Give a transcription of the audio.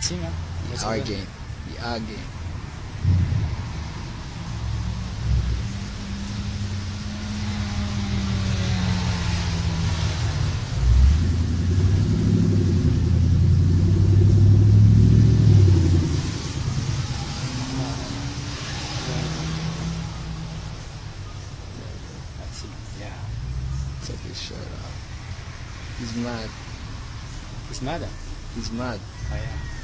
See, man. That's Our good. game. Our game. Let's see. Yeah. Check his shirt off. He's mad. He's mad. He's mad. Oh, yeah.